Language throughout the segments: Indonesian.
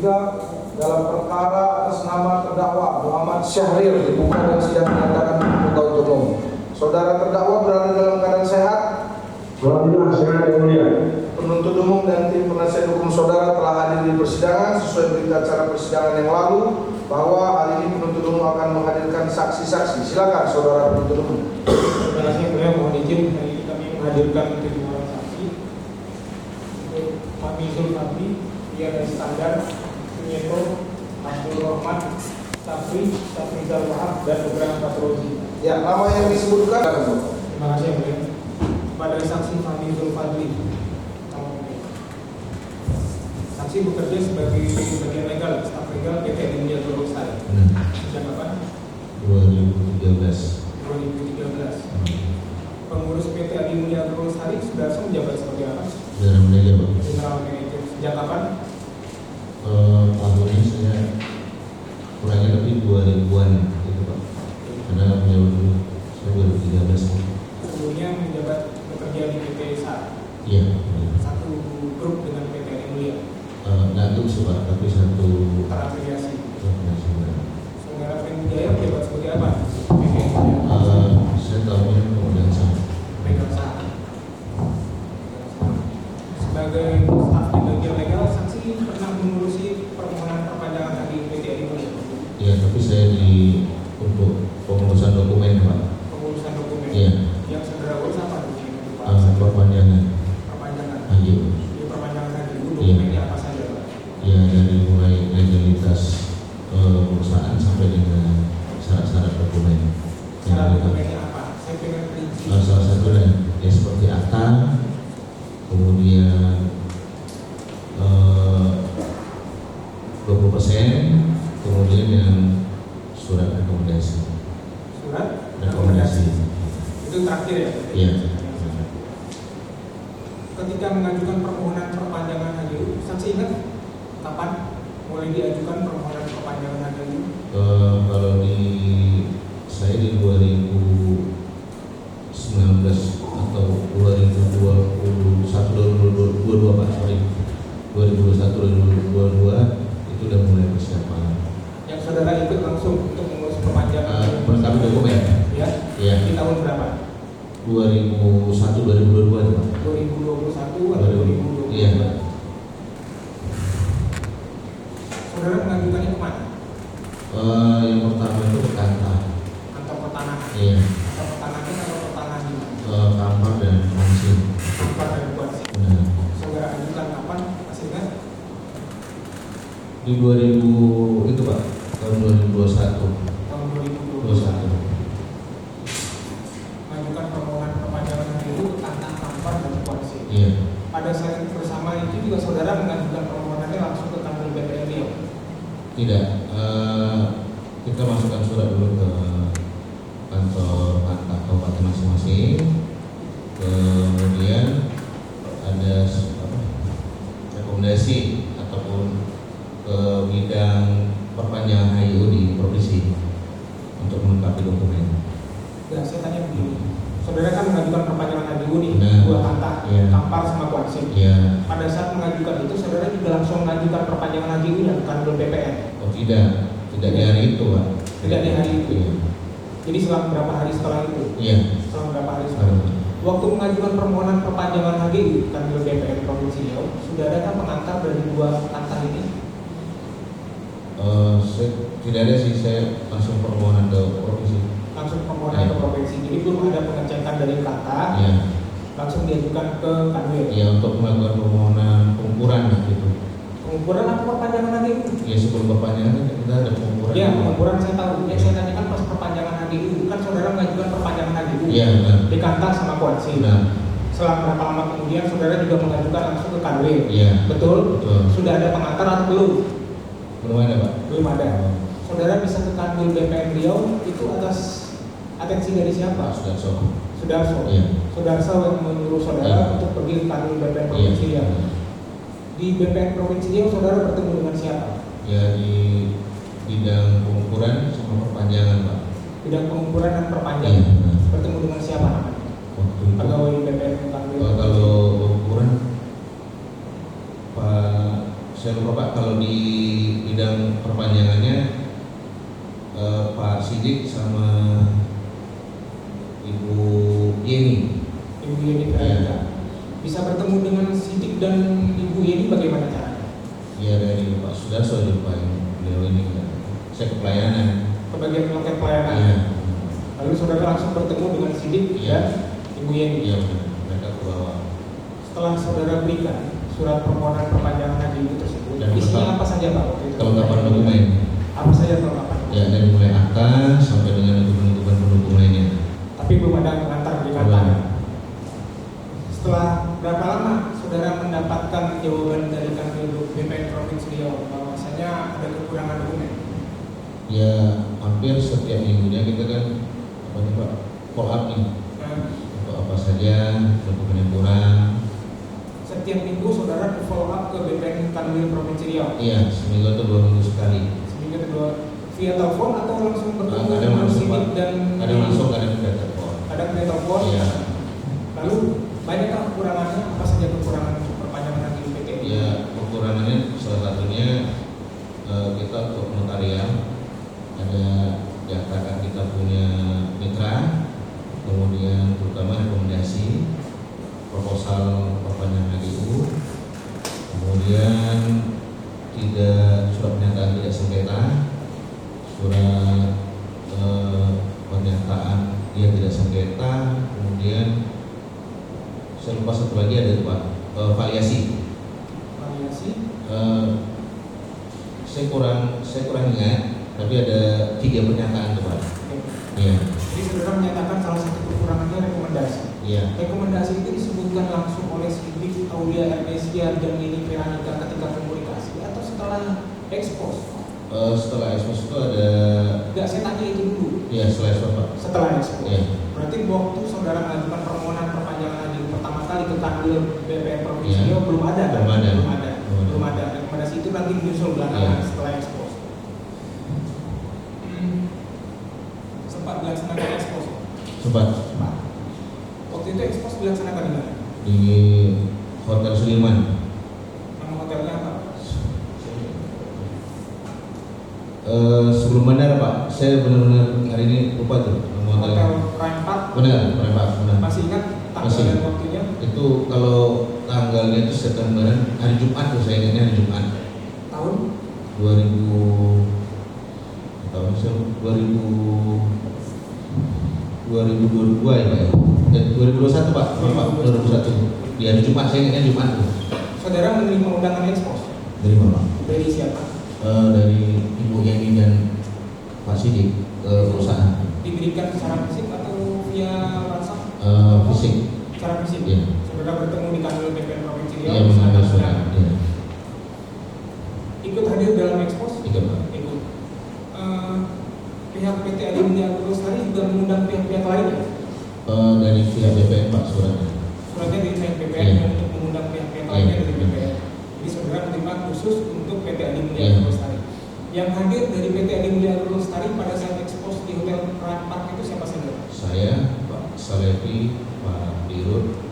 dalam perkara atas nama terdakwa Muhammad Syahrir dibuka dan sidang dinyatakan terbuka untuk umum. Saudara terdakwa berada dalam keadaan sehat? Alhamdulillah sehat yang mulia. Penuntut umum dan tim penasihat hukum saudara telah hadir di persidangan sesuai berita acara persidangan yang lalu bahwa hari ini penuntut umum akan menghadirkan saksi-saksi. Silakan saudara penuntut umum. Terima kasih, beliau mohon izin hari ini kami menghadirkan 7 orang saksi untuk Fahmi Zulfadli, dia dari Standar, Sunyeto, Abdul Rahman, Safri Zalwahab, dan beberapa patrozi. Ya, nama yang disebutkan. Terima kasih, beliau. Pada saksi Fahmi Zulfadli, saksi bekerja sebagai bagian legal, staf legal PT India Turusai. Sejak kapan? 2013. Pengurus PT Adimulia Turusari sudah menjabat sebagai apa? General Manager, Pak. General Manager. Sejak kapan? Tahun ini saya kurangnya lebih 2000-an gitu, Pak. Karena menjawab dulu saya 2013. Sebelumnya menjabat bekerja di PT SAR. Iya. Satu grup dengan PT Adimulia. Nggak itu sih, Pak, tapi satu Terafiliasi. nasional. Saudara Fendy Jaya menjabat sebagai apa? PT Adimulia. Saya tahunya kemudian sama. Legal SAR. Sebagai staf di bagian legal, saksi pernah mengurusi permohonan perpanjangan dari PT Adimulia. Iya, tapi saya untuk pengurusan dokumen, Pak. Pengurusan dokumen. Iya. Yang saudara urus apa dokumen itu, Pak? Perpanjangan. Perpanjangan. Ayo. Di perpanjangan tadi dulu Iya. dokumennya apa saja, Pak? Ya, dari mulai legalitas perusahaan sampai dengan syarat-syarat dokumen. Syarat dokumennya apa? Saya pengen rinci. Salah satunya ya seperti akta, kemudian 20%, kemudian yang surat rekomendasi. Surat Rekomendasi. itu terakhir ya? Iya. Ketika mengajukan permohonan perpanjangan HGU, saksi ingat kapan mulai diajukan permohonan perpanjangan HGU? Kalau saya di 2019 atau 2022 Pak, sorry, 2021-2022 itu udah mulai persiapan. Yang saudara ikut langsung untuk mengurus perpanjangan Melengkapi dokumen. ya? Iya. Di tahun berapa? 2001-2022 Pak. 2021 atau 2022? Iya. Saudara mengajukannya kemana? Yang pertama itu ke kantor. Kantor pertanahan. Iya. Kantor pertanahan atau pertanahan di mana? Kamar dan langsung. Kantor dan kuansi. Nah, Saudara ajukan kapan? Masih ingat? di 2000 itu Pak, tahun 2021. Tahun 2021. 21. Mengajukan permohonan perpanjangan HGU ke kantor Kampar dan kuansi. Iya. Pada saat bersama itu juga saudara mengajukan permohonannya langsung ke kantor BPN Riau. Tidak. Kita masukkan surat dulu ke kantor kabupaten masing-masing. Kemudian ada rekomendasi ataupun ke bidang perpanjangan HIU di provinsi untuk melengkapi dokumen. Ya, saya tanya begini. Saudara kan mengajukan perpanjangan HGU di Nah, dua kantor, iya. Kampar sama Kuansi. Ya, Pada saat mengajukan itu, saudara juga langsung mengajukan perpanjangan HGU yang kantor BPN. oh tidak di hari itu Pak. Tidak di hari itu. Iya. Jadi selang berapa hari setelah itu? Iya. Selang berapa hari setelah itu? Waktu mengajukan permohonan perpanjangan HGU kantor BPN Provinsi Riau, sudah adakah pengantar dari dua kantor ini? Saya tidak ada sih, saya langsung permohonan ke provinsi. Langsung permohonan ke provinsi. Jadi belum ada pengecekan dari kata, Iya. langsung diajukan ke kanwil. Ya, untuk melakukan permohonan pengukuran gitu. Pengukuran apa perpanjangan HGU? Ya, sebelum perpanjangan kita ada pengukuran. Ya, pengukuran saya tahu. Yang saya tanyakan pas perpanjangan HGU, kan saudara mengajukan perpanjangan HGU Iya, benar. di kantor sama kuansi. Benar. Selang berapa lama kemudian saudara juga mengajukan langsung ke kanwil. Iya. Betul? Betul. Sudah ada pengantar atau belum? Belum ada Pak. Belum ada. Saudara bisa ke kanwil BPN Riau itu atas atensi dari siapa? Pak Sudarso. Sudarso. Iya. Sudarso yang menyuruh saudara Iya. untuk pergi ke kanwil BPN Iya. Provinsi Riau. Di BPN Provinsi Riau saudara bertemu dengan siapa? Ya, di bidang pengukuran sama perpanjangan Pak. Bidang pengukuran dan perpanjangan. Iya, benar. Bertemu dengan siapa namanya? Waktu itu Pegawai BPN kanwil. kalau pengukuran Pak, saya lupa Pak, kalau di bidang perpanjangannya Pak Sidik sama Ibu Yeni. Ibu Yeni Veronica. Bisa bertemu dengan Sidik dan Ibu Yeni bagaimana caranya? Ya dari Pak Sudarso di Pak beliau ini kan. Saya ke pelayanan. Ke bagian loket pelayanan. Iya. Lalu saudara langsung bertemu dengan Sidik dan Ibu Yeni. Iya benar. Mereka ke bawah. Setelah saudara berikan surat permohonan perpanjangan haji itu tersebut, Dan isinya apa saja Pak? Waktu itu? kelengkapan dokumen. Apa saja kelengkapan? Ya dari mulai akta sampai dengan dokumen-dokumen pendukung lainnya. Tapi belum ada pengantar di kata. Setelah berapa lama saudara mendapatkan jawaban dari Kanwil BPN Provinsi Riau bahwasanya ada kekurangan dokumen? Ya hampir setiap minggunya kita kan apa nih Pak follow up nih untuk apa saja dokumen yang kurang. Setiap minggu saudara follow up ke BPN Kanwil Provinsi Riau? Iya seminggu atau 2 minggu sekali. Seminggu kedua via telepon atau langsung bertemu Kadang dengan langsung, Sidik Pak. dan Kadang langsung kadang via telepon. Kadang via telepon. Iya. Lalu banyakkah kekurangannya? Apa saja kekurangan perpanjangan haji PT? Ya kekurangannya salah satunya kita untuk notarial ada diantarkan kita punya mitra, kemudian terutama rekomendasi proposal perpanjangan HGU, kemudian surat pernyataan tidak sengketa, surat pernyataan dia tidak sengketa, kemudian saya lupa satu lagi ada Pak variasi. Variasi? Saya kurang ingat, tapi ada 3 pernyataan tuh Pak. Iya. Jadi saudara menyatakan salah satu kekurangannya rekomendasi. Iya. Rekomendasi itu disebutkan langsung oleh Sidik, Aulia Ernesia dan Yeni Veronica ketika komunikasi atau setelah ekspos? Setelah ekspos itu ada. Enggak, saya tanya itu dulu. Iya setelah ekspos Pak. Setelah ekspos. Iya. Berarti waktu saudara mengajukan permohonan perpanjangan haji pertama kali ke Kanwil BPN Provinsi Iya. Riau belum ada. Belum ada. Belum ada. Rekomendasi itu nanti diusul belakangan Iya. setelah ekspos. Sempat dilaksanakan ekspos? Sempat Waktu itu ekspos dilaksanakan di mana? di Hotel Sudirman. Nama hotelnya apa? Sebelum bandara Pak, saya benar-benar hari ini lupa tuh nama Hotel hotelnya. Prime Park. Benar, Pak, benar. Masih ingat tanggal Masih. dan waktunya? Itu kalau tanggalnya itu Septemberan, hari Jumat tuh saya ingatnya hari Jumat. Tahun? 2022 ya Pak ya. 2021 Pak, 2021. Di hari Jumat saya ingatnya Jumat tuh. Saudara menerima undangan ekspos Dari mana? dari siapa? Dari Ibu Yeni dan Pak Sidik ke perusahaan. Diberikan secara fisik atau via WhatsApp? Fisik. Secara fisik? Iya. Saudara bertemu di Kanwil BPN Provinsi Riau? Iya mengambil surat. Iya. Ikut hadir dalam ekspos? Ikut Pak. Ikut. Pihak PT Adi Mulia Lestari juga mengundang pihak-pihak lain ya? Dari pihak BPN Pak suratnya. Suratnya dari pihak BPN Iya. untuk mengundang pihak-pihak Iya. lainnya dari BPN. Jadi saudara menerima khusus untuk PT Adi Mulia Iya. Lestari. Yang hadir dari PT Adi Mulia Lestari pada saat ekspos di Hotel Prime Park itu siapa saja? Saya, Pak Salepi, Pak Dirut,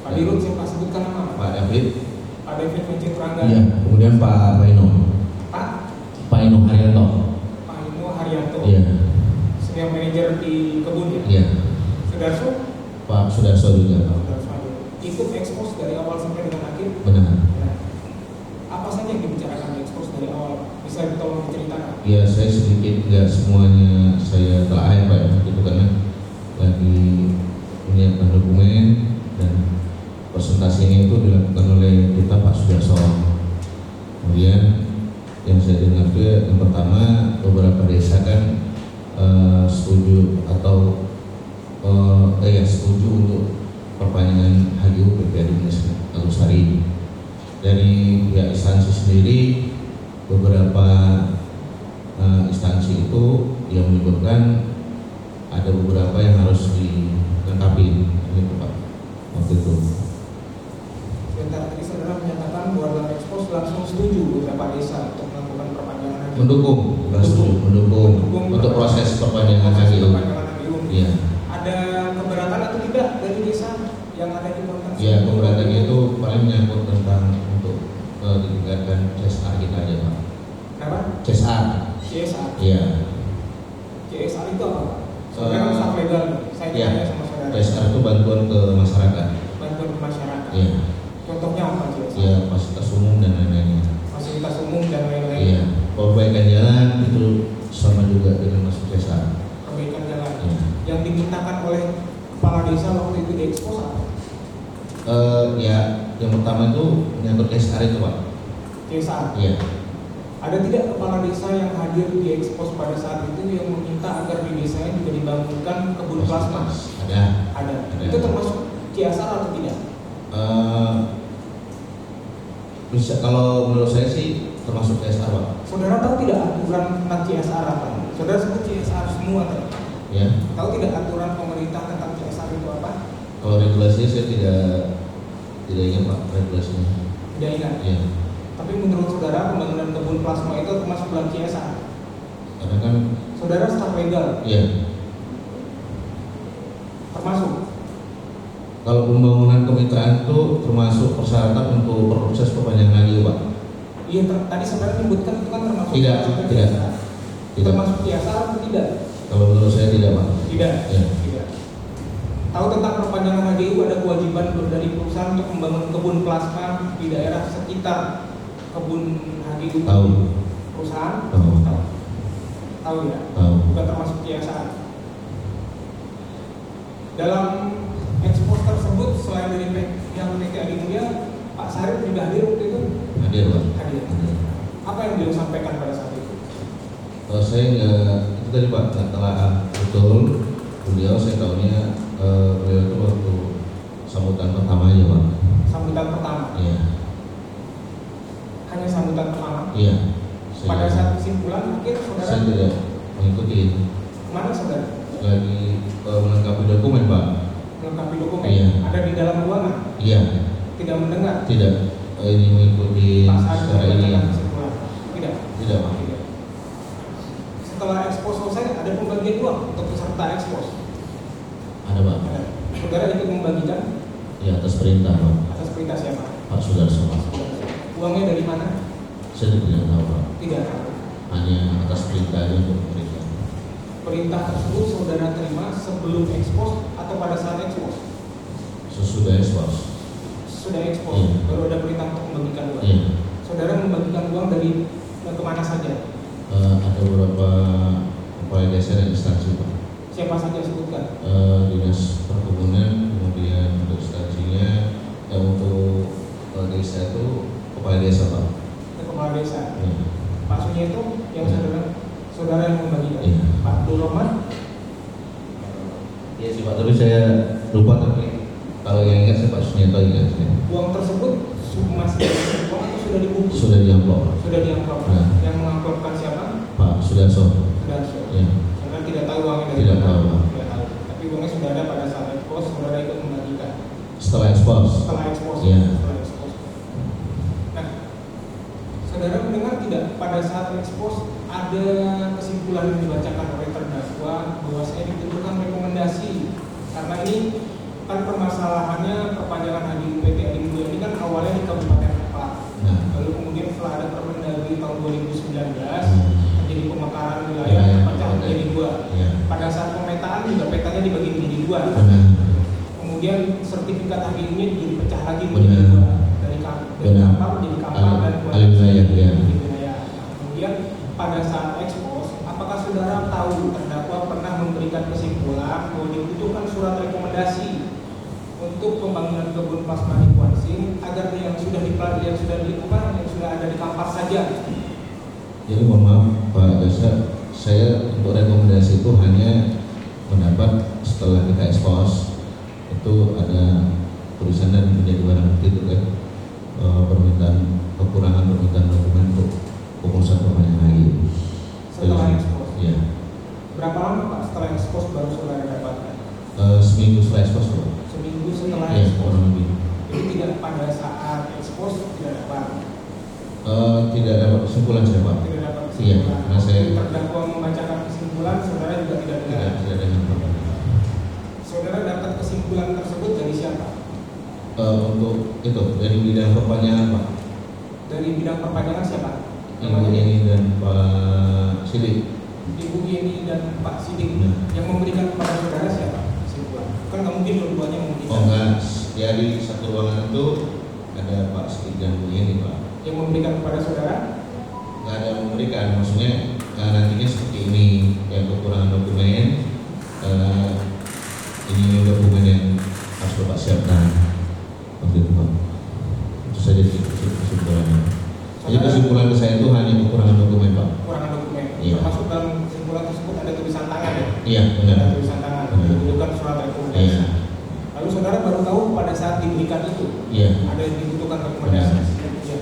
Pak Dirut siapa sebutkan nama? Pak David. Pak David Vincent Rangga. Iya. Kemudian Pak Paino. Pak Paino Haryanto. Pak Ino Haryanto. Iya. Senior manajer di kebun ya. Iya. Sudarso. Pak Sudarso juga Pak. Sudarso ada. Ikut ekspos dari awal sampai dengan akhir. Benar. Nah, apa saja yang dibicarakan di ekspos dari awal? Bisa tolong diceritakan? Ya saya sedikit nggak semuanya saya telah Pak ya, itu karena lagi menyiapkan dokumen dan presentasinya itu dilakukan oleh kita Pak Sudarso. Kemudian yang saya dengar itu yang pertama beberapa desa kan setuju atau setuju untuk perpanjangan HGU PPAD Lestari. Dari pihak instansi sendiri beberapa instansi itu yang menyebutkan ada beberapa yang harus dilengkapi gitu Pak waktu itu. Sebentar, tadi saudara menyatakan bahwa dalam ekspos langsung setuju beberapa desa untuk melakukan perpanjangan haji. Mendukung untuk proses perpanjangan HGU. Iya. Ada keberatan atau tidak dari desa yang ada di kontak? Ya keberatannya itu paling menyangkut tentang untuk ditingkatkan CSR kita aja Pak. Kenapa? CSR. CSR. Iya. CSR itu apa? Saudara kan staff legal. Saya Iya. tanya sama saudara. CSR itu bantuan ke masyarakat. Bantuan ke masyarakat. Iya. Contohnya apa CSR? Iya, fasilitas umum dan lain-lainnya. Fasilitas umum dan lain-lain. Iya. Perbaikan jalan itu sama juga dengan masuk CSR. Perbaikan jalan. Iya. Yang dimintakan oleh kepala desa waktu itu diekspos apa? Ya, yang pertama itu menyangkut CSR itu, Pak. CSR. Iya. Ada tidak kepala desa yang hadir di ekspos pada saat itu yang meminta agar di desanya juga dibangunkan kebun plasma? Ada. Ada. Ada. Itu termasuk CSR atau tidak? Bisa, kalau menurut saya sih termasuk CSR, Pak. Saudara tahu tidak aturan tentang CSR apa? Saudara sebut CSR semua tadi. Ya. Tahu tidak aturan pemerintah tentang CSR itu apa? Kalau regulasinya saya tidak ingat, Pak, regulasinya. Tidak ingat. Iya. Tapi menurut saudara pembangunan kebun plasma itu termasuk dalam CSR? Karena kan, Saudara staf legal iya. termasuk? Kalau pembangunan kemitraan itu termasuk persyaratan untuk proses perpanjangan lagi, Pak. Iya, tadi saudara menyebutkan itu kan termasuk Tidak, CSR. tidak. Tidak. Termasuk CSR atau tidak? Kalau menurut saya tidak, Pak. Tidak. Ya. Tidak. Tahu tentang perpanjangan HGU ada kewajiban dari perusahaan untuk membangun kebun plasma di daerah sekitar kebun HGU. Tahu. Perusahaan? Tahu. Tahu ya? Tahu. Bukan termasuk CSR. Dalam ekspos tersebut selain dari yang PT Adi Mulia, Pak Sarip juga hadir waktu itu? Hadir, Pak. Hadir. Apa yang beliau sampaikan pada saat itu? Kalau saya nggak, itu tadi, Pak, nggak telah betul. Beliau saya tahunya beliau itu waktu sambutan pertama aja, Pak. Sambutan pertama. Iya. Hanya sambutan pertama. Iya. Pada saat kesimpulan akhir saya saudara tidak mengikuti. kemana saudara? Lagi melengkapi dokumen, Pak. Melengkapi dokumen. Iya. Ada di dalam ruangan. Iya. Tidak mendengar. Tidak. Ini mengikuti Pak Sarip secara ini. membacakan kesimpulan. Tidak. Tidak, Pak. Tidak. Setelah ekspos selesai ada pembagian uang untuk peserta ekspos. Ada, Pak. Ada. Saudara ikut membagikan Ya, atas perintah, Pak. atas perintah siapa? Pak Sudarso, Pak. Uangnya dari mana? Saya tidak tahu, Pak. Tidak tahu. Hanya atas perintah aja untuk memberikan. Perintah tersebut saudara terima sebelum ekspos atau pada saat ekspos? Sesudah ekspos. Sudah ekspos, Iya. baru ada perintah untuk membagikan uang. Iya. Saudara membagikan uang dari kemana saja? Ada beberapa kepala desa dan instansi, Pak. Siapa saja sebutkan? Dinas perkebunan, kemudian untuk instansinya, untuk desa itu kepala desa, Pak. Ke kepala desa. Ya. Pak Sunyeto yang saudara yang membagikan. Iya. Pak Abdul Rahman. Iya sih, Pak, tapi saya lupa, tapi kalau yang ingat saya Pak Sunyeto ingat saya. Uang tersebut masih dari uang atau sudah dibungkus? Sudah diamplop, Pak. Sudah diamplop. Nah. Yang mengamplopkan siapa? Pak Sudarso. Sudah. Ya. Saudara tidak tahu uangnya dari Tidak mana? tahu, Pak. Tidak tahu. Tapi uangnya sudah ada pada saat ekspos, saudara ikut membagikan. Setelah ekspos. Setelah ekspos. Iya. Setelah ekspos. Nah, saudara mendengar tidak pada saat ekspos ada kesimpulan yang dibacakan oleh terdakwa bahwa saya ditentukan rekomendasi karena ini kan permasalahannya perpanjangan HGU PT Adi Mulia ini kan awalnya di Kabupaten Rempang. Nah. Lalu kemudian setelah ada Permendagri tahun 2019 Hmm. terjadi pemekaran wilayah Wilayah, pecah menjadi dua. Iya. Pada saat pemetaan juga petanya dibagi menjadi dua. Benar. Kemudian sertifikat HGU-nya jadi pecah lagi Benar. menjadi dua dari Benar. Kampar menjadi Kampar dan Alih wilayah, ya. menjadi wilayah. Nah, kemudian pada saat ekspos, apakah saudara tahu terdakwa pernah memberikan kesimpulan bahwa dibutuhkan surat rekomendasi untuk pembangunan kebun plasma di Kuansing agar yang sudah yang sudah ada di Kampar saja? Jadi mohon maaf Pak Desa, saya untuk rekomendasi itu hanya mendapat setelah kita ekspos itu ada tulisan dan menjadi barang bukti itu kan permintaan kekurangan permintaan dokumen untuk pengurusan perpanjangan lagi. Setelah ekspos. Iya. Berapa lama Pak setelah ekspos baru saudara dapatkan? Seminggu setelah ekspos, Pak. Seminggu setelah Iya, ekspos. kurang lebih. Jadi tidak pada saat ekspos tidak dapat. Tidak dapat kesimpulan saya, Pak. Tidak dapat Iya, kesimpulan. karena saya Terdakwa membacakan kesimpulan, saudara juga tidak dengar. tidak dengar, Pak. Saudara dapat kesimpulan tersebut dari siapa? Untuk itu dari bidang perpanjangan, Pak. Dari bidang perpanjangan siapa? Ibu Yeni dan Pak Sidik. Ibu Yeni dan Pak Sidik. Ya. Yang memberikan kepada saudara siapa? Kesimpulan. Kan nggak mungkin dua-duanya memberikan. Oh enggak, jadi satu ruangan itu ada Pak Sidik dan Bu Yeni Pak. Yang memberikan kepada saudara? Nggak ada yang memberikan, maksudnya nantinya seperti ini, yang kekurangan dokumen, ini dokumen yang harus Bapak siapkan waktu itu Pak. Itu saja kesimpulannya. Jadi kesimpulan saya itu hanya kekurangan dokumen Pak. Kekurangan dokumen. Iya. Termasuk dalam kesimpulan tersebut ada tulisan tangan ya? Iya benar. Ada tulisan tangan. Benar. Dibutuhkan surat rekomendasi. Iya. Lalu saudara baru tahu pada saat diberikan itu Iya. ada yang dibutuhkan rekomendasi. Iya.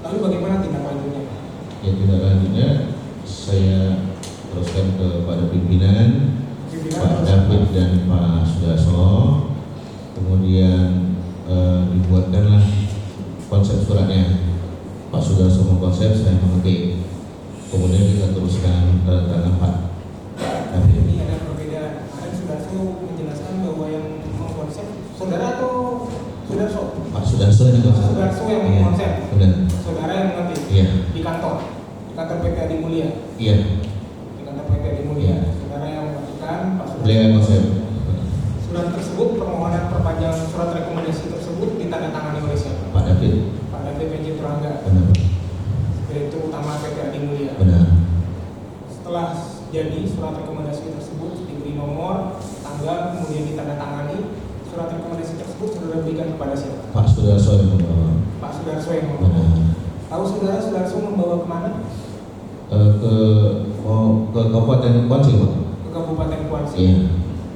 Lalu bagaimana tindak lanjutnya Pak? Ya tidak lanjutnya saya teruskan kepada pimpinan Pak David dan Pak Sudarso, kemudian dibuatkanlah konsep suratnya. Pak Sudarso mengkonsep, saya mengetik, kemudian kita teruskan tangan Pak David. Ini ada perbedaan. Kemarin Sudarso menjelaskan bahwa yang mengkonsep saudara atau Sudarso? Pak Sudarso yang Pak Sudarso yang Iya, mengkonsep. benar. Saudara yang mengetik. Iya. Di kantor PT Adi Mulia. Iya. Di kantor PT Adi Mulia. Saudara yang mengetikkan Pak Sudarso. Beliau yang konsep. Surat tersebut, permohonan perpanjangan surat rekomendasi tersebut ditandatangani oleh siapa? Pak David. Pak David PJ Turangga, Benar. Direktur Utama PT Adi Mulia. Benar. Setelah jadi surat rekomendasi tersebut diberi nomor, tanggal, kemudian ditandatangani, surat rekomendasi tersebut saudara berikan kepada siapa? Pak Sudarso yang membawa. Pak Sudarso yang membawa. Benar. Tahu saudara Sudarso membawa kemana? Ke Kabupaten Kuansi Pak. Ke Kabupaten Kuansi. Iya.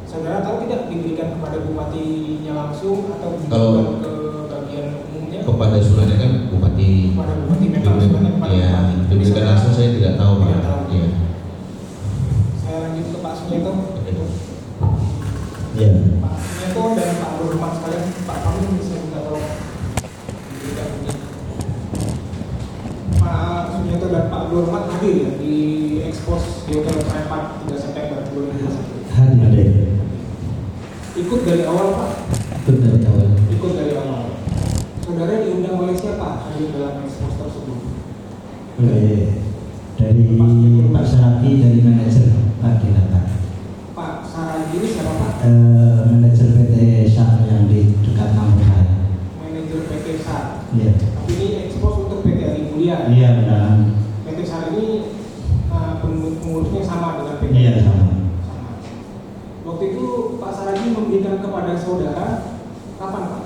Saudara tahu tidak diberikan kepada bupatinya langsung atau Kalau diberikan ke bagian umumnya? kepada suratnya kan Bupati. Kepada bupati memang suratnya kepada Iya, bupati. diberikan Saudara- langsung saya tidak tahu Pak. Tidak tahu. Iya. Saya lanjut ke Pak Sunyeto. Iya. Pak Sunyeto dan Pak Abdurrahman sekalian, Pak kami bisa minta tolong diberikan ini. Pak Sunyeto dan Pak Abdurrahman hadir ya di ekspos di Hotel Private 3 September 2021. Hadir. Ikut dari awal Pak. Ikut dari awal. Ikut dari awal. Saudara diundang oleh siapa hadir dalam ekspos tersebut? Dari Pak Sarati, dari manajer Pak Dinata. Pak Saragi ini siapa Pak? Manajer PT SAR yang di dekat kampung saya. Manajer PT SAR. Iya. Tapi ini ekspos untuk PT Adi Mulia. Iya benar. PT SAR ini pengurusnya sama dengan PT. Iya sama. Sama. Waktu itu Pak Saragi memberikan kepada saudara kapan Pak?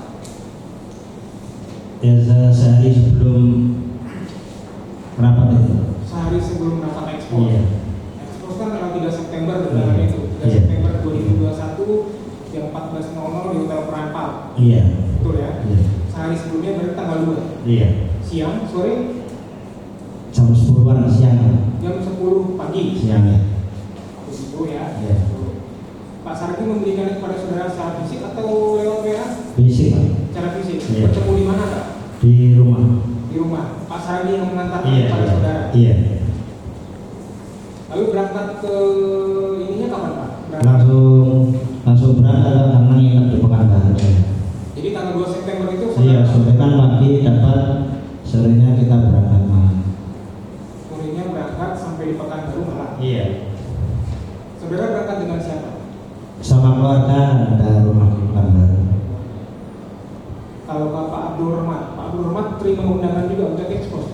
Ya sehari sebelum rapat itu. Sehari sebelum rapat ekspos. Iya. Ekspos kan tanggal 3 September dengan itu. 3 Iya. September 2021 jam 14.00 di Hotel Private. Iya. Betul ya? Iya. Sehari sebelumnya berarti tanggal 2. Iya. Siang, sore, Jam 10-an siang. jam 10 pagi. Siang ya. Begitu ya. Iya. Pak Saragi memberikan kepada saudara secara fisik atau lewat WA? Fisik Pak. Secara fisik. Iya. Bertemu di mana Pak? Di rumah. Di rumah. Pak Saragi yang mengantarkan Iya. kepada saudara. Iya. Lalu berangkat ke ininya kapan Pak? Berangkat. Langsung berangkat karena nginep di Pekanbaru. Jadi tanggal 2 September itu Iya, saudara sore kan pagi dapat, sorenya kita berangkat malam. sorenya berangkat sampai di Pekanbaru malam. Iya. Saudara berangkat dengan siapa? Sama keluarga ada rumah di Pekanbaru. Kalau Pak Abdul Rahmat terima undangan juga untuk ekspos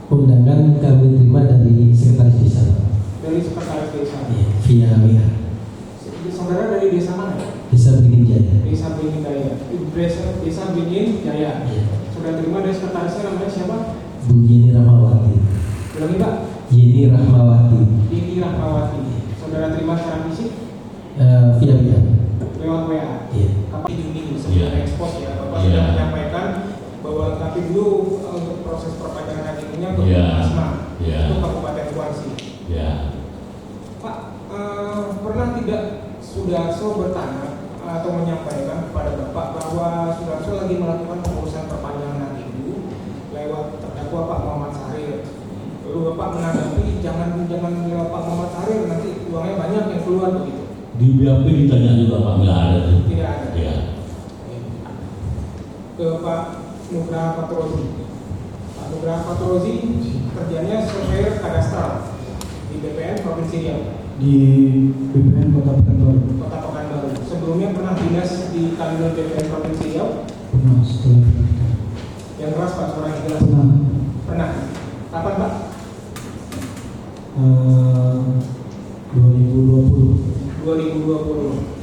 Undangan kami terima dari sekretaris desa. dari sekretaris desa. Iya, via WA. Saudara dari desa mana? Desa Beringin Jaya. Desa Beringin Jaya. Desa Beringin Jaya. Iya. Sudah terima dari sekretarisnya namanya siapa? Bu Yeni Rahmawati. Ulangi Pak. Yeni Rahmawati. Yeni Rahmawati. Saudara terima secara fisik Via WA. lewat WA. Iya. Kapan ini sebelum Iya. ekspos ya, Bapak Iya. sudah menyampaikan bahwa tapi dulu untuk proses perpanjangan hadirnya ke Iya. Asma, Iya. itu Kabupaten Kuansi. Ya. Pak, pernah tidak Sudarso bertanya atau menyampaikan kepada Bapak bahwa Sudarso lagi melakukan pengurusan perpanjangan hak ibu lewat terdakwa Pak Muhammad Sarir. Lalu Bapak menanggapi jangan lewat Pak Muhammad Sarir, nanti uangnya banyak yang keluar begitu. Di BAP ditanya juga Pak, nggak ada tuh. Tidak ada. Ya. Ke Pak Nugraha Patroli. Pak Pak Nugraha Fatrozi kerjanya surveyor kadastral di BPN Provinsi Riau, di BPN Kota Pekanbaru. Kota Pekanbaru. Sebelumnya pernah dinas di Kanwil BPN Provinsi Riau. Pernah setelah menikah. Yang keras Pak, suara yang jelas. Pernah. Pernah. Kapan Pak? 2020.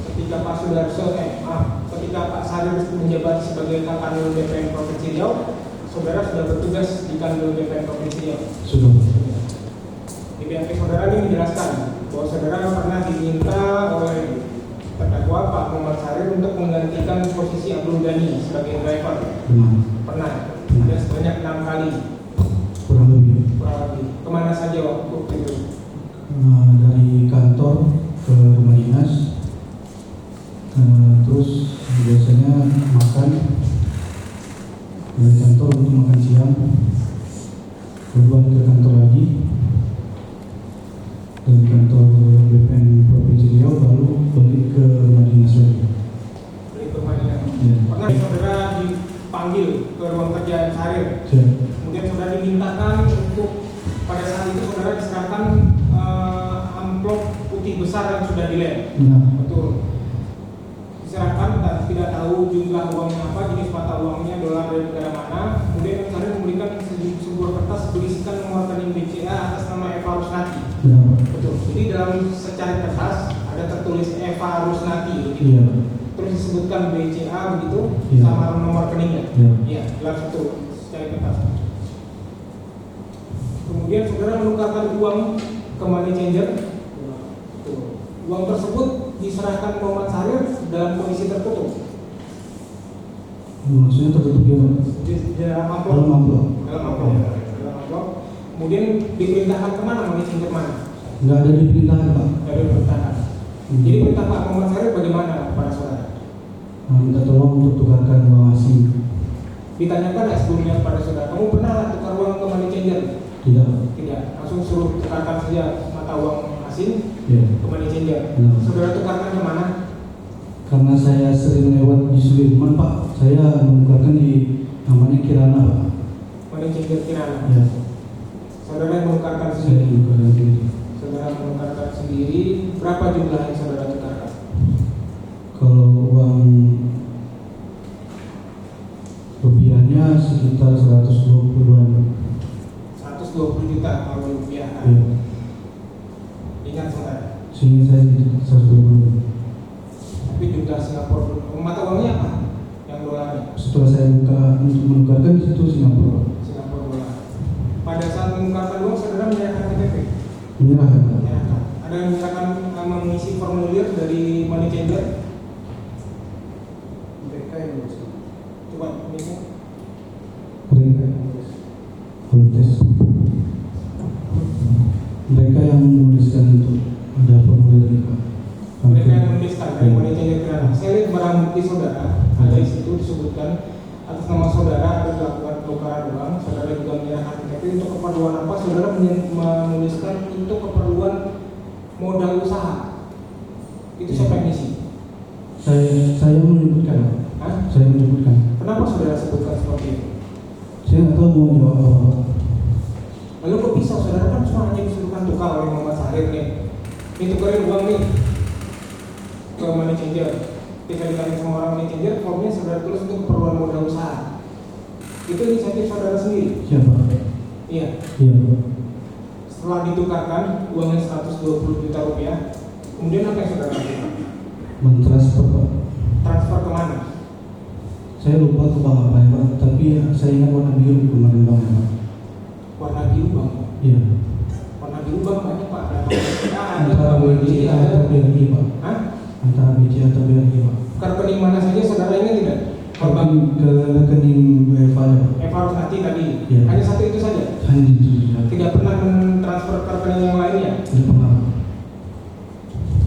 Ketika Pak Sudarso, ketika Pak Sarir menjabat sebagai Kanwil BPN Provinsi Riau, saudara sudah bertugas di Kanwil BPN Provinsi Riau. Sudah. Di BAP saudara ini menjelaskan bahwa saudara pernah diminta oleh terdakwa Pak Muhammad Sarir untuk menggantikan posisi Abdul Ghani sebagai driver. Pernah. Dan sebanyak 6 kali. Kurang lebih. Kemana saja waktu itu? Dari kantor ke rumah dinas, terus biasanya makan dari kantor untuk makan siang, kemudian ke kantor lagi, dari kantor BPN Provinsi Riau baru balik ke rumah dinas lagi. Balik ke rumah dinas. Ya. Pernah saudara dipanggil ke ruang kerja Sarir, Ya. kemudian saudara dimintakan untuk pada saat itu saudara diserahkan amplop putih besar yang sudah dilem. Nah, Betul. Diserahkan dan tidak tahu jumlah uangnya apa, jenis mata uangnya, dolar dari negara mana. Kemudian saudara memberikan sebuah kertas berisikan nomor rekening BCA atas nama Eva Rusnati. benar. Betul. Jadi dalam secari kertas ada tertulis Eva Rusnati. Iya. Terus disebutkan BCA begitu, Iya. sama nomor rekeningnya. Iya. Iya, dalam satu secari kertas. Kemudian saudara menukarkan uang ke money changer. Uang tersebut diserahkan Muhammad Sarir dalam kondisi tertutup. Maksudnya tertutup ya, Pak? Di dalam amplop. Dalam amplop. Dalam amplop. Dalam amplop. Kemudian diperintahkan kemana money changer mana? Nggak ada diperintahkan, Pak. Dari perintahkan. Jadi perintah Pak Muhammad Sarir bagaimana kepada saudara? Minta tolong untuk tukarkan uang asing. Ditanyakan nggak sebelumnya kepada saudara, kamu pernah tukar uang ke money changer? Tidak. Tidak, langsung suruh tukarkan saja mata uang asing Ya. ke money changer. Saudara tukarkan kemana? Karena saya sering lewat di Sudirman, Pak, saya menukarkan di namanya Kirana, Pak. Money changer Kirana. Ya. Saudara yang menukarkan Saya sendiri. menukarkan sendiri. Saudara menukarkan sendiri. Berapa jumlah yang saudara tukarkan? Kalau uang rupiahnya sekitar 120-an. 120 juta kalau rupiah. Ya. Ingat saudara. Sehingga saya 120. Tapi jumlah Singapura, mata uangnya apa? Yang dolarnya? Setelah saya buka untuk menukarkan di situ Singapura. Singapura dolar. Pada saat menukarkan uang, saudara menyerahkan KTP? Menyerahkan, Pak. Menyerahkan. Ada yang menyerahkan mengisi formulir dari money changer? Coba ini. Mereka yang menuliskan untuk ada formulir ini, Pak. Mereka yang menuliskan dari money changer Kirana. Saya lihat barang bukti saudara ada di situ disebutkan atas nama saudara ada dilakukan penukaran uang. Saudara juga menyerahkan KTP untuk keperluan apa? Saudara menuliskan untuk keperluan modal usaha. Itu siapa yang ngisi? Saya menyebutkan, Pak. Hah? Saya menyebutkan. Kenapa saudara sebutkan seperti itu? Saya nggak tahu mau jawab apa, Pak. Lalu kok bisa saudara kan cuma hanya disuruhkan tukar oleh Muhammad Sarir nih. Ini tukarin uang nih ke money changer. Ketika ditanya sama orang money changer, formnya saudara tulis untuk keperluan modal usaha. Itu inisiatif saudara sendiri. Siapa? Iya. Iya, Pak. Setelah ditukarkan uangnya 120 juta rupiah, kemudian apa yang saudara lakukan? Mentransfer, Pak. Transfer kemana? Saya lupa ke bank apa ya, Pak. Tapi saya ingat warna biru kemarin banknya, Pak. Warna biru bang. Iya. Warna biru bang banyak Pak. Ada Antara BCA atau BRI, Pak. Hah? Antara BCA atau BRI, Pak. Ke rekening mana saja saudara ingat tidak? Korban Ke rekening WFA, ya, Pak. Eva Rusnati tadi. Iya. Hanya satu itu saja. Hanya itu saja. Tidak pernah mentransfer ke rekening yang lainnya. Tidak pernah.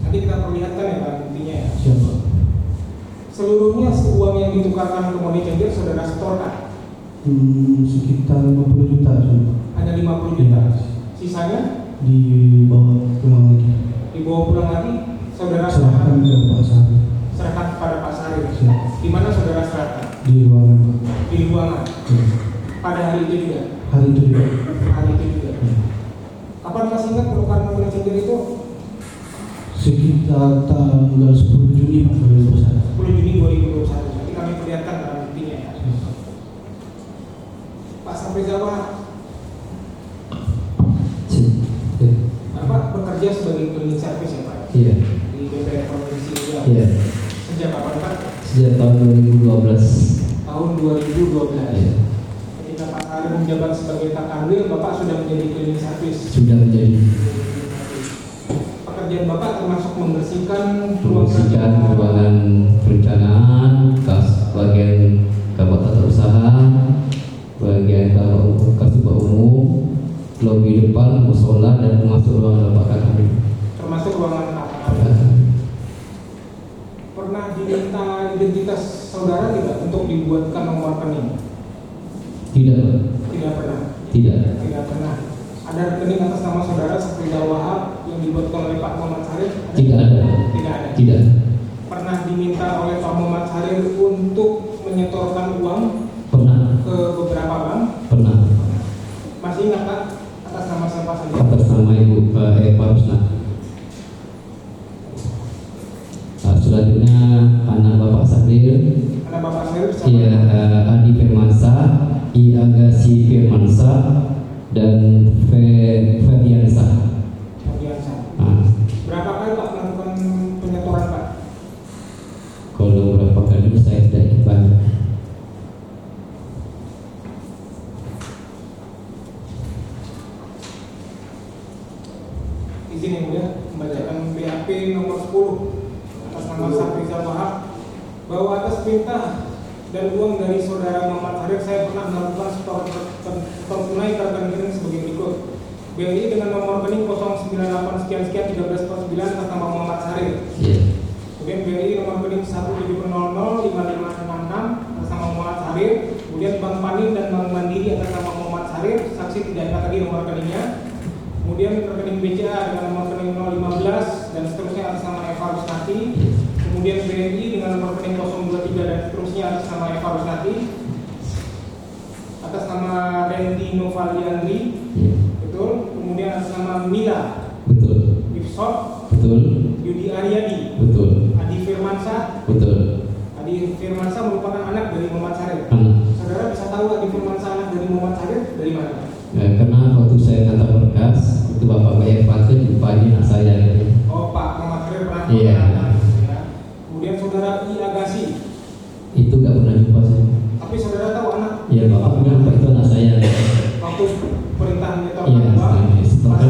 Nanti kita perlihatkan ya Pak buktinya ya. Siapa? Seluruhnya uang yang ditukarkan ke money changer saudara setorkan. Sekitar 50 juta, Pak. Hanya 50 juta. Iya. Sisanya Dibawa pulang lagi. dibawa pulang lagi. Saudara Serahkan ke Pak Sari. serahkan kepada Pak Sarir. Siap. Di mana saudara serahkan? Di ruangan, Pak. Di ruangan. Iya. Pada hari itu juga. masih ingat penukaran nomor sendiri itu? Sekitar tanggal 10 Juni Pak 2021. 10 Juni 2021. Nanti kami perlihatkan dalam buktinya ya. Pak Safrizal Wahab, Bapak bekerja sebagai cleaning service ya Pak? Iya. Di DPR Provinsi Riau. Iya. Sejak kapan Pak? Sejak tahun 2012. Tahun 2012. Iya. Ketika Pak Sahril menjabat sebagai Takanwil, Bapak sudah menjadi cleaning service. Sudah menjadi Pekerjaan Bapak termasuk membersihkan ruangan perencanaan, bagian kabak tata usaha, bagian kasubag umum, lobi depan, musola, dan termasuk ruangan bapak kami. termasuk ruangan Pak. Pernah diminta identitas saudara tidak untuk dibuatkan nomor rekening? Tidak. Tidak pernah. Tidak. Tidak pernah. Ada rekening atas nama saudara Safrizal Wahab yang dibuatkan oleh Pak Muhammad Sahril? Tidak ada. Tidak ada. Tidak. Pernah diminta oleh Pak Muhammad Sahril untuk menyetorkan uang Pernah. ke beberapa bank? Pernah. Masih ingat Pak? Atas nama siapa saja? Atas nama Ibu Eva Rusna. Selanjutnya anak Bapak Sahril, Anak Bapak Sahril siapa? iya, Adi Firmansa, I Agasi Firmansa, dan Ferdiansa. Ferdiansa. Berapa kali Pak melakukan penyetoran Pak? Kalau berapa kali saya tidak ingat. Izin yang mulia membacakan BAP nomor 10 atas nama Safrizal Wahab bahwa atas perintah dan uang dari saudara Muhammad Sahril saya pernah melakukan setor tunai ke rekening sebagai berikut. BRI dengan nomor rekening 098 sekian sekian 1349 atas nama Muhammad Sahril. Iya. Kemudian BRI nomor rekening 170005566 atas nama Muhammad Sahril. Kemudian Bank Panin dan Bank Mandiri atas nama Muhammad Sahril. Saksi tidak ingat tadi nomor rekeningnya. Kemudian rekening BCA dengan nomor rekening 015 dan seterusnya atas nama Eva Rusnati. Kemudian BNI dengan nomor rekening 023 dan seterusnya atas nama Eva Rusnati. Atas nama Randy Novaliandri, betul. Kemudian atas nama Mila, Betul. Ifsot, Betul. Yudi Aryadi, Betul. Adi Firmansa. Betul. Adi Firmansa merupakan anak dari Muhammad Sahril. Anak. Saudara bisa tahu Adi Firmansa anak dari Muhammad Sahril dari mana? Karena waktu saya ngantar berkas, itu Bapak bayar pakai lupa ini anak saya. Oh Pak Muhammad Sahril pernah. Iya. Ya. Kemudian saudara I Agasi, Itu nggak pernah jumpa saya. tapi saudara tahu anak? Iya, Bapak bilang Pak itu anak saya. Waktu perintah menyetorkan Iya, uang, setorkan,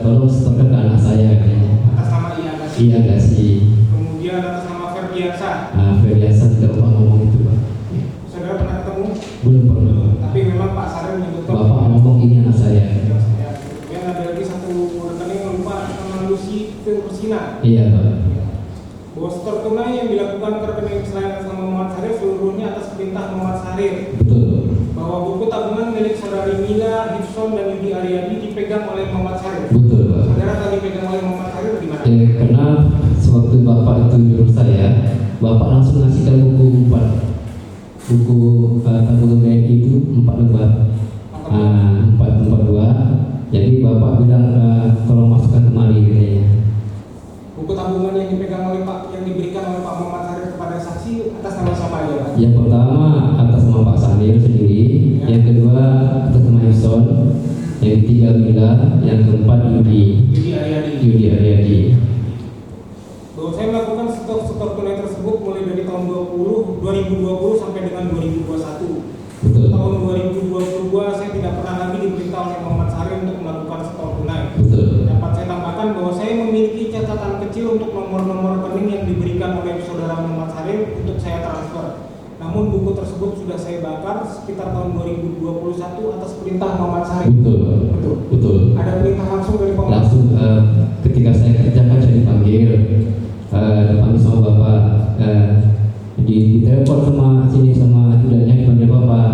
tolong setorkan ke anak saya katanya. atas nama I Agasi. Iya nggak sih. Kemudian atas nama Ferdiansa. Ferdiansa tidak pernah ngomong itu Pak. Saudara pernah ketemu? Belum pernah. Tapi memang Pak Sahril menyebutkan. Bapak ngomong ini anak saya. Kemudian ada lagi satu rekening yang lupa nama Lucy Persina. Iya Pak. Bahwa setor tunai yang dilakukan ke rekening selain atas nama Muhammad Sahril seluruhnya atas perintah Muhammad Sahril. Betul. Bahwa buku tabungan milik saudari Mila, Hifson, dan Yudi Aryadi dipegang oleh Muhammad Sahril. Betul Pak. Saudara tadi dipegang oleh Muhammad Sahril di mana? Karena sewaktu Bapak itu nyuruh saya, Bapak langsung ngasihkan buku 4. Buku tabungan BNI itu 4 lembar. 442. Jadi Bapak bilang tolong masukkan kemari katanya. Buku tabungan yang dipegang oleh Pak, yang diberikan oleh Pak Muhammad Sahril kepada saksi atas nama siapa aja Pak? Yang pertama atas nama Pak Sahril sendiri, Ya. yang kedua atas nama Hifson, yang ketiga Mila, yang keempat Yudi Aryadi. Bahwa saya melakukan setor tunai tersebut mulai dari tahun 2020 sampai dengan 2021. Betul. Tahun 2022 saya tidak pernah lagi diperintah oleh Muhammad Sahril untuk melakukan setor tunai. Betul. Dapat saya tambahkan bahwa saya memiliki catatan kecil untuk nomor-nomor rekening yang diberikan oleh saudara Muhammad Sahril untuk saya transfer. Namun buku tersebut sudah saya bakar sekitar tahun 2021 atas perintah Muhammad Sahril. Betul. Betul. Betul. Ada perintah langsung dari Muhammad. Langsung ketika saya kerjakan saya dipanggil sama Bapak, ditelepon sama sini sama ajudannya dipanggil Bapak.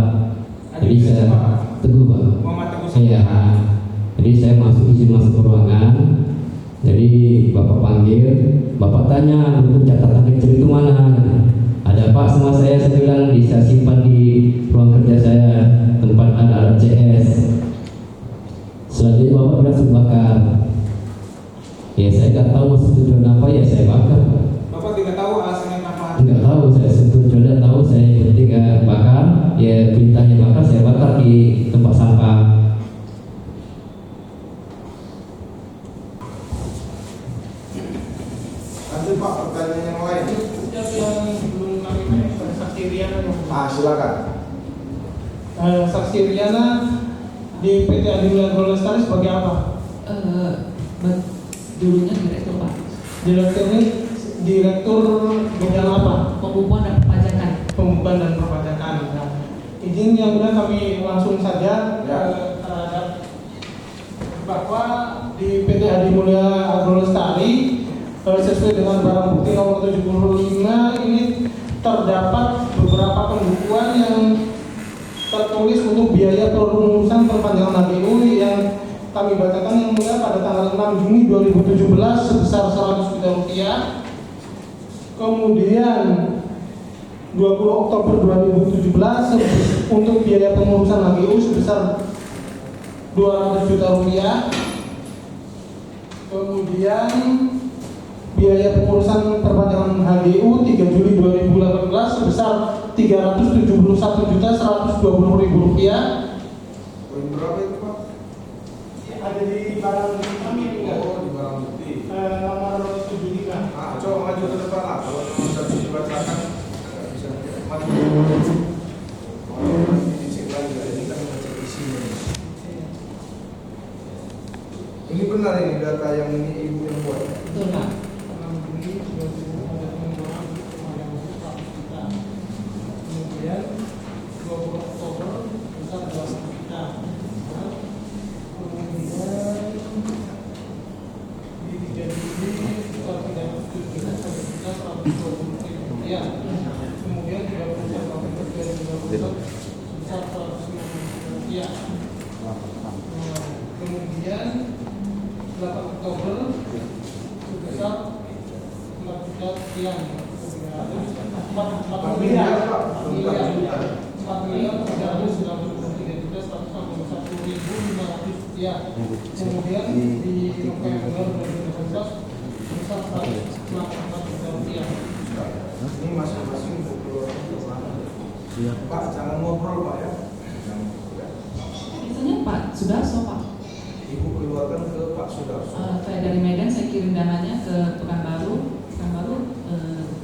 Jadi saya teguh Pak. Muhammad Teguh. Saya jadi saya izin masuk ke ruangan. Jadi Bapak panggil, Bapak tanya untuk catatan kecil itu mana? Ada Pak sama saya bilang saya simpan di ruang kerja saya tempat ada alat CS. Selanjutnya Bapak bilang langsung bakar. Ya saya nggak tahu maksud tujuan apa, ya saya bakar. Bapak tidak tahu alasannya apa? Nggak tahu, saya sebetulnya tahu, saya penting bakar. Ya perintahnya bakar, saya bakar di tempat sampah. Nanti Pak pertanyaan yang lain. Yang belum kami tanyakan, saksi Riana. Silakan. Saksi Riana di PT Adimula Agrolestari sebagai apa? Dulunya direktur Pak, Direktur bidang apa? pembukuan dan perpajakan. Pembukuan dan perpajakan. Nah, izin yang benar kami langsung saja Ya. terhadap bahwa di PT Adimula Agrolestari sesuai dengan barang bukti nomor 75 ini terdapat beberapa pembukuan yang tertulis untuk biaya perumusan perpanjangan HGU yang kami bacakan yang mulia pada tanggal 6 Juni 2017 sebesar 100 juta rupiah. Kemudian 20 Oktober 2017 untuk biaya pengurusan HGU sebesar 200 juta rupiah. Kemudian biaya pengurusan perpanjangan HGU 3 Juli 2018 sebesar 371.120.000 rupiah. Poin berapa itu Pak? Ada di barang bukti kami juga. Oh, di barang bukti. Nomor 75. Coba maju ke depan lah. Kalau memang harus dibacakan, nggak bisa maju. Oh, dicek lagi. Ini kan ngecek isinya. Ini benar ini data yang ini ibu yang buat. Betul Pak. Kemudian 20 Oktober besar 2 juta. Kemudian di 3 Juli besar 307 juta 120.000 rupiah. Kemudian 31 Oktober 2020 besar 150.000 rupiah. Kemudian 8 Oktober sebesar 4 juta rupiah. 4 miliar, Pak. 4 miliar 391.161.500 rupiah. Kemudian di November 2019 sebesar 184 juta rupiah. Ini masing-masing buku Pak, jangan ngobrol Pak ya. Biasanya Pak Sudarso Pak. Ibu keluarkan ke Pak Sudarso. Saya dari Medan, saya kirim dananya ke Pekanbaru. Pekanbaru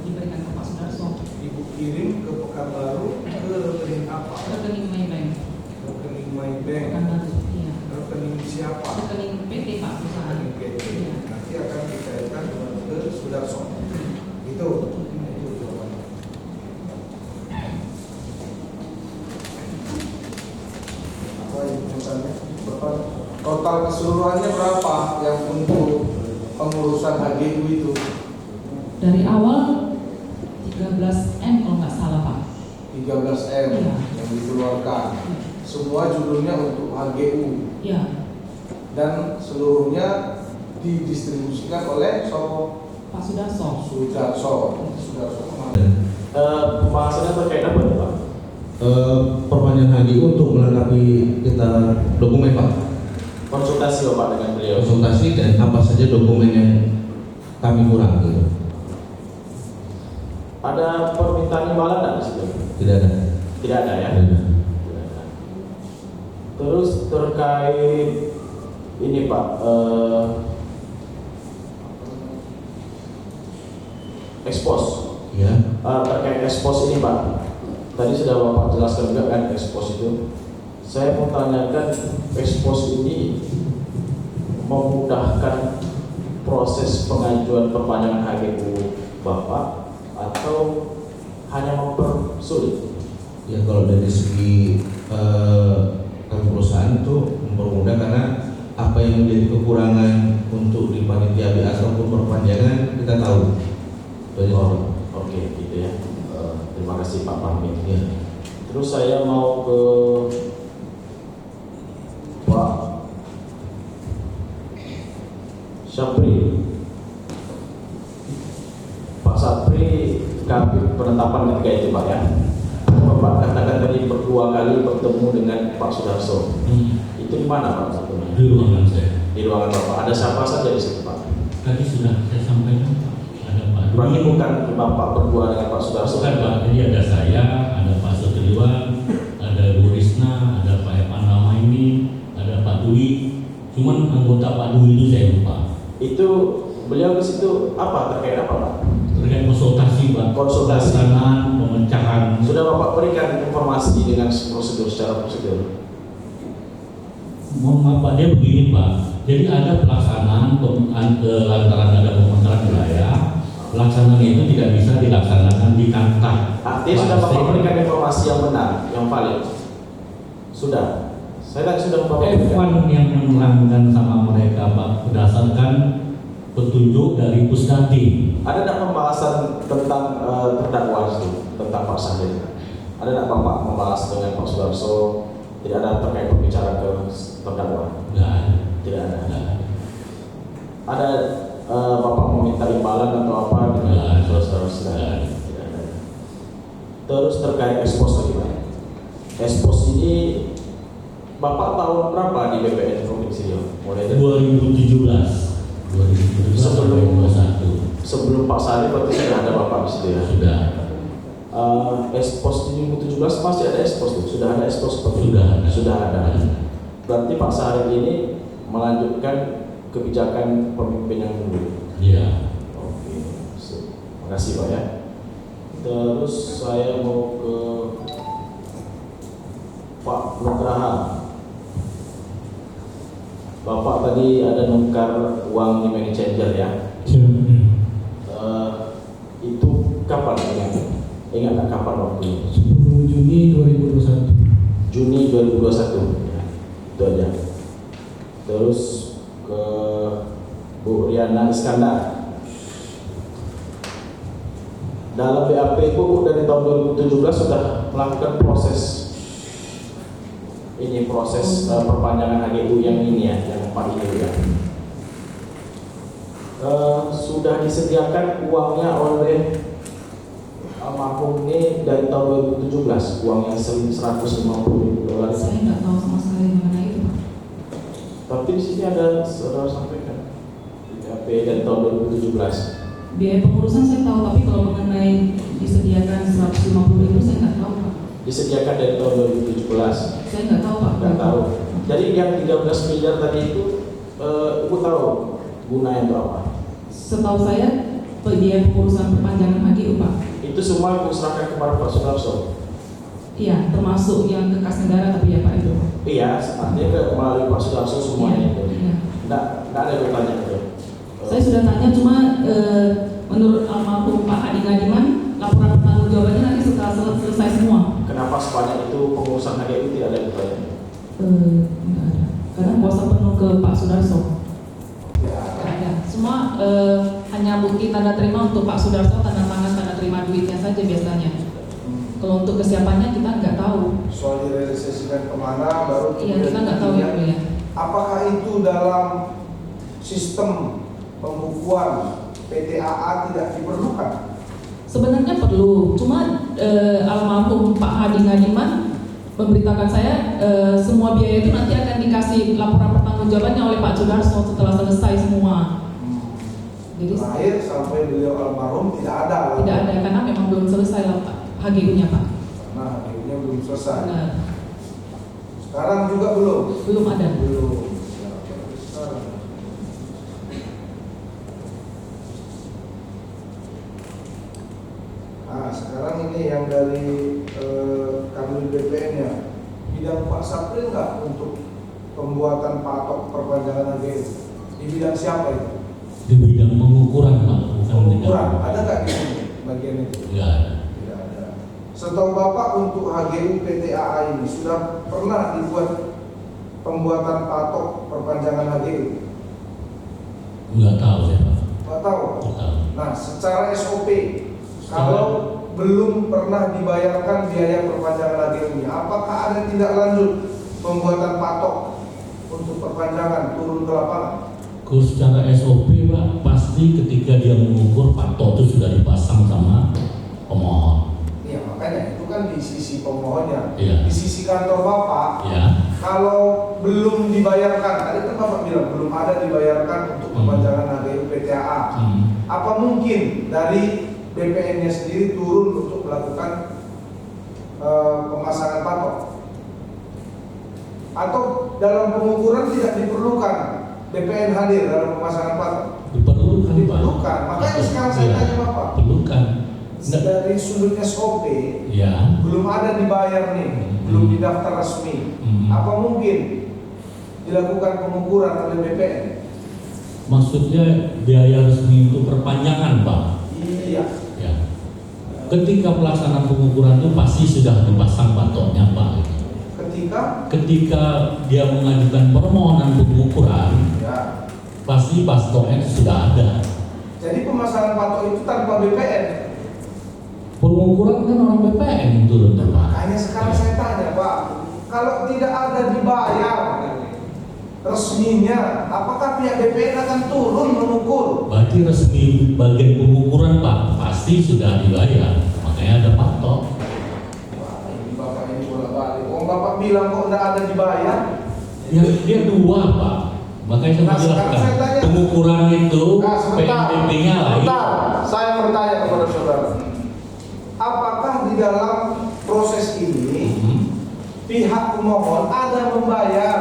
diberikan ke Pak Sudarso. Ibu kirim ke Pekanbaru ke rekening apa? Rekening Maybank. Rekening Maybank. Pekanbaru. Iya. Rekening siapa? Rekening PT Pak perusahaan. Rekening PT. Iya. Nanti akan dikaitkan dengan ke Sudarso. Itu jawabannya. Apa yang misalnya? Total keseluruhannya berapa yang untuk pengurusan HGU itu? Dari awal 13M kalau nggak salah Pak. 13M Iya. yang dikeluarkan. Semua judulnya untuk HGU Iya. dan seluruhnya didistribusikan oleh Pak Sudarso. Sudarso. Pembahasannya terkait apa nih Pak? Perpanjangan HGU untuk melengkapi kita dokumen Pak, Konsultasi Bapak dengan beliau. konsultasi dan apa saja dokumen yang kami kurang gitu. Ada permintaan imbalan nggak di situ? Tidak ada. Tidak ada ya. Tidak ada. Tidak ada. Terus terkait ini Pak, ekspos. Ya. Terkait ekspos ini Pak, tadi sudah Bapak jelaskan juga kan ekspos itu. Saya mau tanyakan, ekspos ini memudahkan proses pengajuan perpanjangan HGU Bapak atau hanya mempersulit? Ya kalau dari segi kami perusahaan itu mempermudah karena apa yang menjadi kekurangan untuk di panitia B ataupun perpanjangan kita tahu. Dari Oke, gitu ya. Terima kasih Pak Fahmi. ya. Terus saya mau ke Pak Syapri. Pak Syapri, penetapan ketika itu Pak ya. Bapak katakan tadi berdua kali bertemu dengan Pak Sudarso. Itu di mana Pak satunya? Di ruangan saya. di ruangan Bapak? Ada siapa saja di situ Pak? Tadi sudah saya sampaikan Pak. Ada Pak Berarti Dwi. bukan Bapak berdua dengan Pak Sudarso? Bukan Pak, jadi ada saya, ada Pak Sutriwan, ada Bu Risna, ada Pak Evan Ramaini, ada Pak Dwi. Cuman anggota Pak Dwi itu saya lupa. Itu beliau ke situ apa terkait apa Pak? Terkait konsultasi Pak. Konsultasi. Pelaksanaan, pemecahan. Sudah Bapak berikan informasi dengan prosedur secara prosedur? Mohon maaf Pak, dia begini Pak. Jadi ada pelaksanaan lantaran ada pemekaran wilayah. Pelaksanaan itu tidak bisa dilaksanakan di kantor. Artinya sudah Bapak berikan informasi yang benar, yang valid? Sudah? Saya tadi sudah Bapak berikan. Evan yang menerangkan sama mereka Pak berdasarkan petunjuk dari Pusdati. Ada tidak pembahasan tentang terdakwa itu, tentang Pak Sahril? Ada tidak Bapak membahas dengan Pak Sudarso? Tidak ada terkait pembicaraan ke terdakwa? Enggak ada. Tidak ada. Enggak ada. Ada Bapak meminta imbalan atau apa dengan saudara? Tidak ada. Terus terkait ekspos lagi Pak. Ekspos ini Bapak tahun berapa di BPN Provinsi Riau? Mulai dari 2017 sampai 2021 sebelum Pak Sahril berarti sudah ada Bapak di situ ya? sudah. Ekspos di 2017 masih ada ekspos tuh? Sudah ada ekspos seperti itu? Sudah ada. Sudah ada. Berarti Pak Sahril ini melanjutkan kebijakan pemimpin yang dulu. Iya. Oke, terima kasih Pak ya. Terus saya mau ke Pak Nugraha. Bapak tadi ada nukar uang di money changer ya. Itu kapan ingat? Ingat nggak kapan waktunya? 10 Juni 2021. Juni 2021 ya, itu aja. Terus ke Bu Riana Iskandar. Dalam BAP Bu dari tahun 2017 sudah melakukan proses perpanjangan HGU yang ini ya, yang 4 ini ya. Sudah disediakan uangnya oleh almarhum ini dari tahun 2017, uang yang $150.000. Saya nggak tahu sama sekali mengenai itu Pak. Tapi di sini ada saudara sampaikan BAP dari tahun 2017. Biaya pengurusan saya tahu, tapi kalau mengenai disediakan 150.000 saya nggak tahu Pak. Disediakan dari tahun 2017. Saya nggak tahu Pak. Nggak tahu. Jadi yang 13 miliar tadi itu, Ibu tahu gunanya untuk apa? Setahu saya biaya pengurusan perpanjangan HGU Pak. Itu semua Ibu serahkan kepada Pak Sudarso. Iya, termasuk yang ke kas negara tapi ya Pak itu. Iya, artinya ke melalui Pak Sudarso semuanya itu. Iya. Nggak ada yang tanya itu. Saya sudah tanya, cuma menurut almarhum Pak Adi Ngadiman, laporan pertanggungjawabannya nanti setelah selesai semua. Kenapa sebanyak itu pengurusan HGU tidak ada yang tanya? Enggak ada, karena kuasa penuh ke Pak Sudarso. Ya, Enggak ada. Semua hanya bukti tanda terima untuk Pak Sudarso, tanda tangan, tanda terima duitnya saja biasanya. Kalau untuk kesiapannya kita nggak tahu. soal direalisasikan kemana baru Iya, kita nggak tahu ya. apakah itu dalam sistem pembukuan PTAA tidak diperlukan? Sebenarnya perlu, cuma almarhum Pak Hadi Ngadiman memberitakan saya semua biaya itu nanti akan dikasih laporan pertanggungjawabannya oleh Pak Sudarso setelah selesai semua. Jadi Terakhir sampai beliau almarhum tidak ada. tidak ada, karena memang belum selesai lah Pak HGU-nya Pak. Nah, akhirnya belum selesai. Benar. Sekarang juga belum. Belum ada. Belum. Nah, sekarang ini yang dari kami BPN ya, bidang Pak Sapril nggak untuk pembuatan patok perpanjangan HGU? Di bidang siapa itu? Di bidang pengukuran Pak, bukan Pengukuran, bidang. ada nggak di sini bagian itu? Tidak ada. Tidak ada. Setahu Bapak untuk HGU PTAA ini sudah pernah dibuat pembuatan patok perpanjangan HGU? Enggak tahu saya Pak. Nggak tahu. Enggak tahu. Nah, secara SOP, kalau belum pernah dibayarkan biaya perpanjangan HGU-nya, apakah ada tindak lanjut pembuatan patok untuk perpanjangan turun ke lapangan? Kalau secara SOP Pak, pasti ketika dia mengukur patok itu sudah dipasang sama pemohon. Iya, makanya itu kan kan di sisi pemohonnya. Iya. Di sisi kantor Bapak, Ya. kalau belum dibayarkan, tadi kan Bapak bilang belum ada dibayarkan untuk perpanjangan HGU PTAA. Apa mungkin dari BPN-nya sendiri turun untuk melakukan pemasangan patok? Atau dalam pengukuran tidak diperlukan BPN hadir dalam pemasangan patok? Diperlukan, Pak. Diperlukan. Makanya sekarang saya tanya Bapak, Perlukan. dari sudut SOP Ya. belum ada dibayar nih, belum didaftar resmi. Apa mungkin dilakukan pengukuran oleh BPN? Maksudnya biaya resmi untuk perpanjangan, Pak. Iya. Ya. Ketika pelaksanaan pengukuran itu pasti sudah dipasang patoknya, Pak. Ketika dia mengajukan permohonan pengukuran, Ya. pasti patoknya itu sudah ada. Jadi pemasangan patok itu tanpa BPN. Pengukuran kan orang BPN yang turun, Pak. Makanya sekarang saya tanya Pak, kalau tidak ada dibayar resminya, apakah pihak BPN akan turun mengukur? Berarti resmi bagian pengukuran, Pak, pasti sudah dibayar. Makanya ada patok. Wah, ini Bapak ini bolak-balik. Bapak bilang kok tidak ada dibayar? Ya, dia dua, Pak. Makanya saya Nah, sekarang menjelaskan. saya tanya. Pengukuran itu Sebentar, PNBP-nya lain. sebentar. Saya bertanya kepada saudara, apakah di dalam proses ini pihak pemohon ada membayar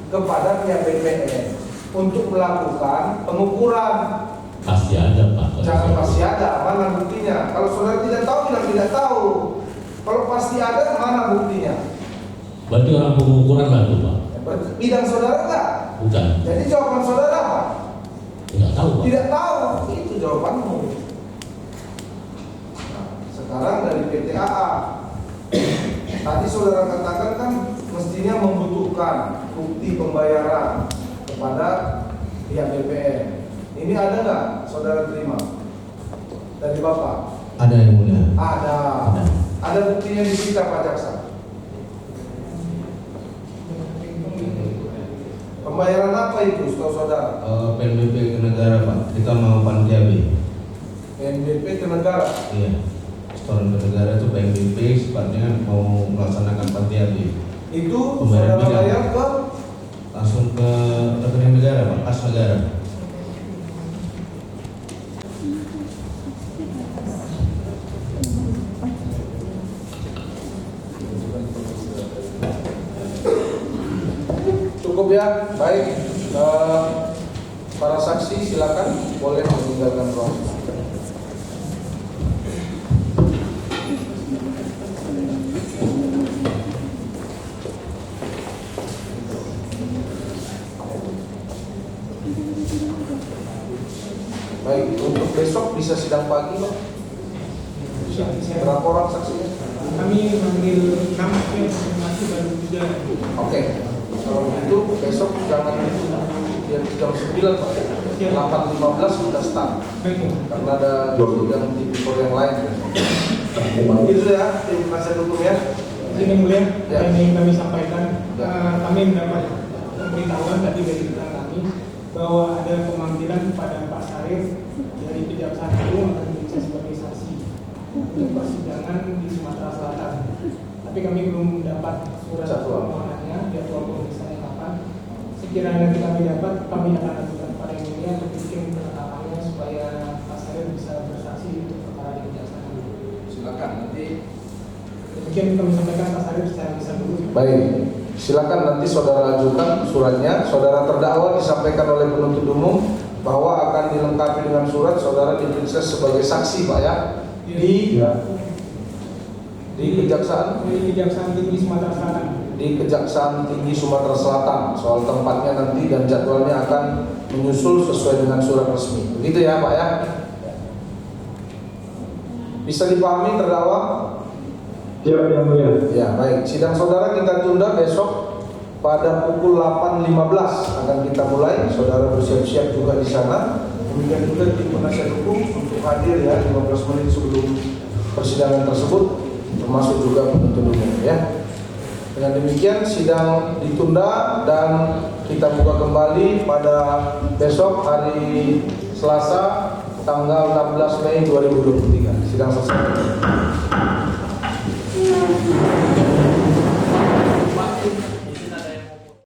kepada pihak BPN untuk melakukan pengukuran? Pasti ada, Pak. Jangan pasti ada, mana buktinya? Kalau saudara tidak tahu, bilang tidak tahu. Kalau pasti ada, mana buktinya? Berarti orang pengukuran lah tuh, Pak. Bidang saudara enggak? Bukan. Jadi jawaban saudara apa? Tidak tahu, Pak. Tidak tahu, itu jawabanmu. Nah, sekarang dari PTAA, tadi saudara katakan kan mestinya membutuhkan bukti pembayaran kepada pihak BPN. Ini ada nggak saudara terima dari Bapak? Ada yang mulia. Ada. Ada buktinya disita Pak Jaksa. Pembayaran apa itu, setahu saudara? PNBP ke negara, Pak. Kita mau Pantiabi. PNBP ke negara. Iya. Setoran ke negara itu PNBP sifatnya mau melaksanakan Pantiabi. Itu Pembayaran saudara bidang. bayar ke Langsung ke rekening negara, Pak. Kas negara. cukup ya. Baik, para saksi silakan boleh meninggalkan ruang. Baik, untuk besok bisa sidang pagi, Pak. Berapa orang saksinya? Kami manggil 6 yang masih baru 3. Oke. Kalau itu besok jangan jam 9, Pak. 8.15 sudah start. Baik, Pak. Karena ada sidang tipikor yang lain. Itu ya, tim penasihat hukum ya. Ini yang mulia, Ya. yang ingin kami sampaikan, Ya. kami mendapat pemberitahuan tadi dari rekan kami bahwa ada pemanggilan kepada Pak Sarif dari Kejaksaan Agung akan diperiksa sebagai saksi untuk persidangan di Sumatera Selatan. Tapi kami belum dapat surat permohonannya, jadwal pemeriksaannya kapan. Sekiranya nanti kami dapat, kami akan ajukan kepada yang mulia untuk bikin penetapannya supaya Pak Sarif bisa bersaksi untuk perkara di Kejaksaan Agung. Silakan nanti. Demikian kami sampaikan Pak Sarif secara bisa dulu. Baik, silakan nanti saudara ajukan suratnya. Saudara terdakwa disampaikan oleh penuntut umum bahwa akan dilengkapi dengan surat saudara diperiksa sebagai saksi, Pak ya. Di Kejaksaan Di Kejaksaan Tinggi Sumatera Selatan. di Kejaksaan Tinggi Sumatera Selatan. Soal tempatnya nanti dan jadwalnya akan menyusul sesuai dengan surat resmi. Begitu ya, Pak ya. Bisa dipahami terdakwa? Siap, yang mulia. Ya, baik. Sidang saudara kita tunda besok pada pukul 8.15 akan kita mulai. Saudara bersiap-siap juga di sana. Demikian juga tim penasihat hukum untuk hadir ya 15 menit sebelum persidangan tersebut, termasuk juga penuntut umum ya. Dengan demikian sidang ditunda dan kita buka kembali pada besok hari Selasa tanggal 16 Mei 2023. Sidang selesai. Pak.